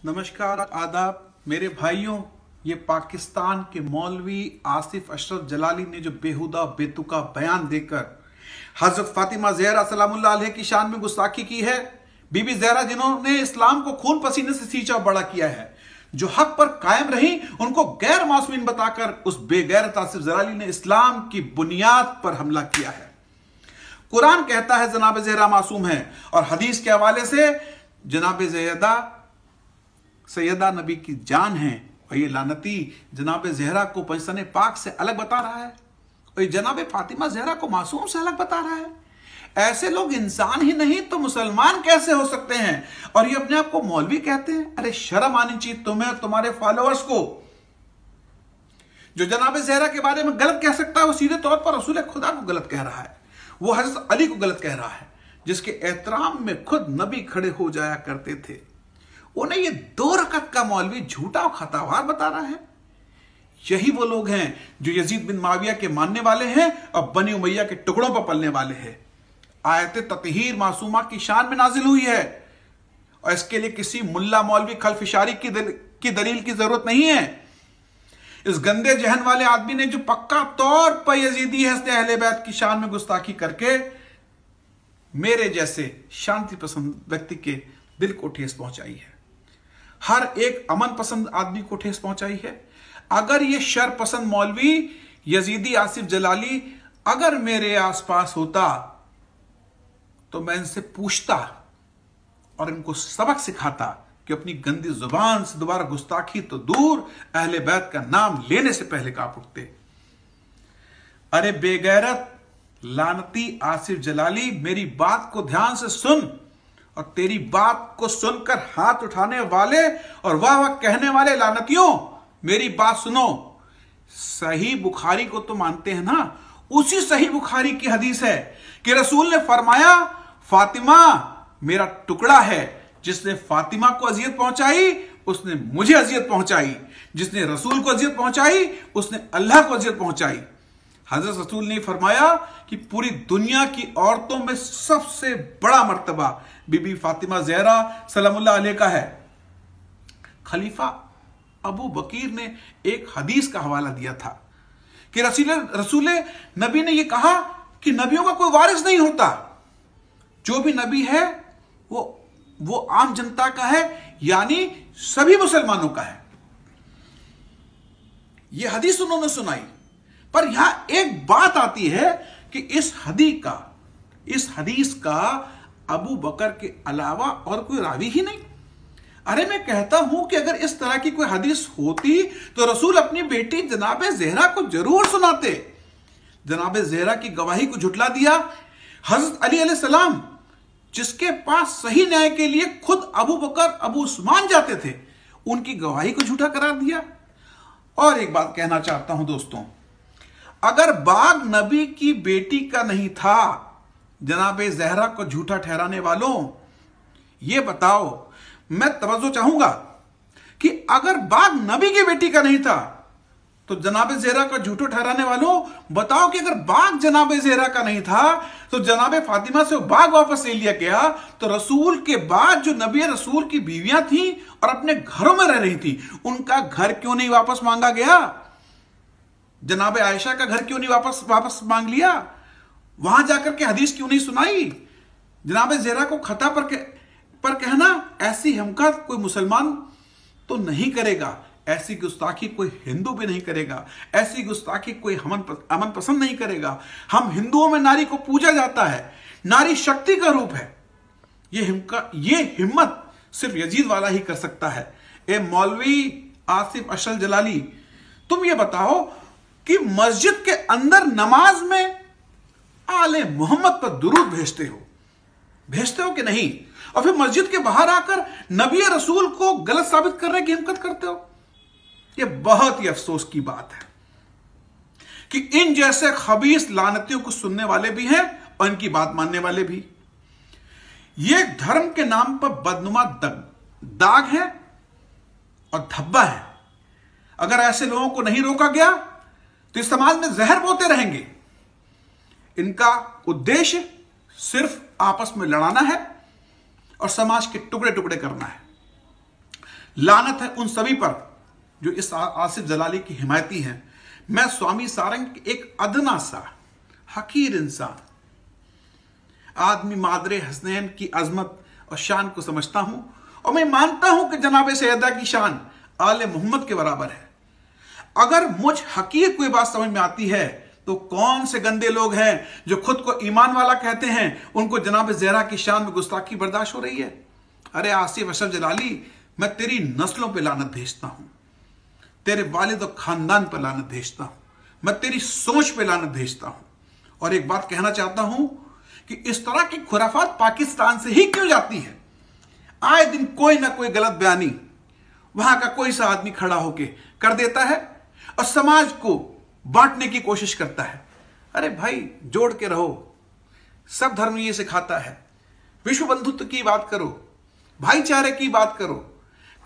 नमस्कार, आदाब मेरे भाइयों। ये पाकिस्तान के मौलवी आसिफ अशरफ जलाली ने जो बेहुदा बेतुका बयान देकर हजरत फातिमा ज़हरा सलामुल्लाह अलैहा की शान में गुस्ताखी की है, बीबी ज़हरा जिन्होंने इस्लाम को खून पसीने से सींचा बड़ा किया है, जो हक पर कायम रही, उनको गैर मासूमीन बताकर उस बेगैरत आसिफ जलाली ने इस्लाम की बुनियाद पर हमला किया है। कुरान कहता है जनाब ज़हरा मासूम है, और हदीस के हवाले से जनाब सैयदा नबी की जान है, और ये लानती जनाब ज़हरा को पंजतन पाक से अलग बता रहा है, और ये जनाब फातिमा ज़हरा को मासूम से अलग बता रहा है। ऐसे लोग इंसान ही नहीं तो मुसलमान कैसे हो सकते हैं? और ये अपने आप को मौलवी कहते हैं। अरे शर्म आनी चाहिए तुम्हें और तुम्हारे फॉलोअर्स को। जो जनाब ज़हरा के बारे में गलत कह सकता है, वो सीधे तौर पर रसूल खुदा को गलत कह रहा है, वो हज़रत अली को गलत कह रहा है, जिसके एहतराम में खुद नबी खड़े हो जाया करते थे। उन्हें ये 2 रकत का मौलवी झूठा और खतावार बता रहा है। यही वो लोग हैं जो यजीद बिन माविया के मानने वाले हैं और बनी उमैया के टुकड़ों पर पलने वाले हैं। आयत ततहीर मासूमा की शान में नाजिल हुई है, और इसके लिए किसी मुल्ला मौलवी खलफिशारी की दलील की जरूरत नहीं है। इस गंदे जहन वाले आदमी ने जो पक्का तौर पर यजीदी हस्ते अहले बैत की शान में गुस्ताखी करके मेरे जैसे शांति पसंद व्यक्ति के दिल को ठेस पहुंचाई है, हर एक अमन पसंद आदमी को ठेस पहुंचाई है। अगर ये शर पसंद मौलवी यजीदी आसिफ जलाली अगर मेरे आसपास होता तो मैं इनसे पूछता और इनको सबक सिखाता कि अपनी गंदी जुबान से दोबारा गुस्ताखी तो दूर, अहले बैत का नाम लेने से पहले कांप उठते। अरे बेगैरत लानती आसिफ जलाली, मेरी बात को ध्यान से सुन, और तेरी बात को सुनकर हाथ उठाने वाले और वाह वाह कहने वाले लानतियों, मेरी बात सुनो। सही बुखारी को तो मानते हैं ना? उसी सही बुखारी की हदीस है कि रसूल ने फरमाया, फातिमा मेरा टुकड़ा है, जिसने फातिमा को अजियत पहुंचाई उसने मुझे अजियत पहुंचाई, जिसने रसूल को अजियत पहुंचाई उसने अल्लाह को अजियत पहुंचाई। हजरत रसूल ने फरमाया कि पूरी दुनिया की औरतों में सबसे बड़ा मर्तबा बीबी फातिमा ज़हरा सलामुल्लाह अलैहा का है। खलीफा अबू बकीर ने एक हदीस का हवाला दिया था कि रसूल नबी ने यह कहा कि नबियों का कोई वारिस नहीं होता, जो भी नबी है वो आम जनता का है, यानी सभी मुसलमानों का है। यह हदीस उन्होंने सुनाई, पर यहां एक बात आती है कि इस हदीस का अबू बकर के अलावा और कोई रावी ही नहीं। अरे मैं कहता हूं कि अगर इस तरह की कोई हदीस होती तो रसूल अपनी बेटी जनाब ज़हरा को जरूर सुनाते। जनाब ज़हरा की गवाही को झुटला दिया। हजरत अली अलैहिस्सलाम, जिसके पास सही न्याय के लिए खुद अबू बकर अबू उस्मान जाते थे, उनकी गवाही को झूठा करार दिया। और एक बात कहना चाहता हूं दोस्तों, अगर बाग नबी की बेटी का नहीं था, जनाब ज़हरा को झूठा ठहराने वालों, यह बताओ, मैं तवज्जो चाहूंगा कि अगर बाग नबी की बेटी का नहीं था तो जनाब ज़हरा को झूठा ठहराने वालों बताओ कि अगर बाग जनाब ज़हरा का नहीं था तो जनाब फातिमा से बाग वापस ले लिया गया, तो रसूल के बाद जो नबी रसूल की बीवियां थीं और अपने घरों में रह रही थी, उनका घर क्यों नहीं वापस मांगा गया? जनाब आयशा का घर क्यों नहीं वापस मांग लिया? वहां जाकर के हदीस क्यों नहीं सुनाई? जनाब ज़हरा को खता पर कहना, ऐसी हमकत कोई मुसलमान तो नहीं करेगा, ऐसी गुस्ताखी कोई हिंदू भी नहीं करेगा, ऐसी गुस्ताखी कोई अमन पसंद नहीं करेगा। हम हिंदुओं में नारी को पूजा जाता है, नारी शक्ति का रूप है। ये हिम्मत सिर्फ यजीद वाला ही कर सकता है। ए मौलवी आसिफ अशरफ जलाली, तुम ये बताओ कि मस्जिद के अंदर नमाज में आले मोहम्मद पर दुरूद भेजते हो कि नहीं? और फिर मस्जिद के बाहर आकर नबी रसूल को गलत साबित करने की हिम्मत करते हो। यह बहुत ही अफसोस की बात है कि इन जैसे खबीस लानतियों को सुनने वाले भी हैं और इनकी बात मानने वाले भी। यह धर्म के नाम पर बदनुमा दाग है और धब्बा है। अगर ऐसे लोगों को नहीं रोका गया तो इस समाज में जहर बोते रहेंगे। इनका उद्देश्य सिर्फ आपस में लड़ाना है और समाज के टुकड़े टुकड़े करना है। लानत है उन सभी पर जो इस आसिफ जलाली की हिमायती हैं। मैं स्वामी सारंग एक अदना सा हकीर इंसान आदमी मादरे हसनैन की अजमत और शान को समझता हूं, और मैं मानता हूं कि जनाब सैयदा की शान आले मोहम्मद के बराबर है। अगर मुझ हकीर को बात समझ में आती है तो कौन से गंदे लोग हैं जो खुद को ईमान वाला कहते हैं, उनको जनाब ज़हरा की शान में गुस्ताखी बर्दाश्त हो रही है। अरे आसिफ अशरफ जलाली, मैं तेरी नस्लों पे लानत भेजता हूं, तेरे वालिद और खानदान पर लानत भेजता हूं, मैं तेरी सोच पे लानत भेजता हूं। और एक बात कहना चाहता हूं कि इस तरह की खुराफात पाकिस्तान से ही क्यों जाती है। आए दिन कोई ना कोई गलत बयानी वहां का कोई सा आदमी खड़ा होके कर देता है और समाज को बांटने की कोशिश करता है। अरे भाई, जोड़ के रहो, सब धर्म ये सिखाता है। विश्व बंधुत्व की बात करो, भाईचारे की बात करो।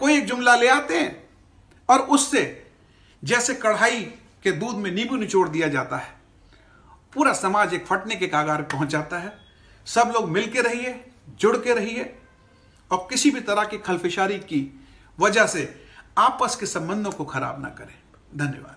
कोई एक जुमला ले आते हैं और उससे जैसे कढ़ाई के दूध में नींबू निचोड़ दिया जाता है, पूरा समाज एक फटने के कागार पहुंच जाता है। सब लोग मिलके रहिए, जुड़ के रहिए और किसी भी तरह की खलफिशारी की वजह से आपस के संबंधों को खराब ना करें। धन्यवाद।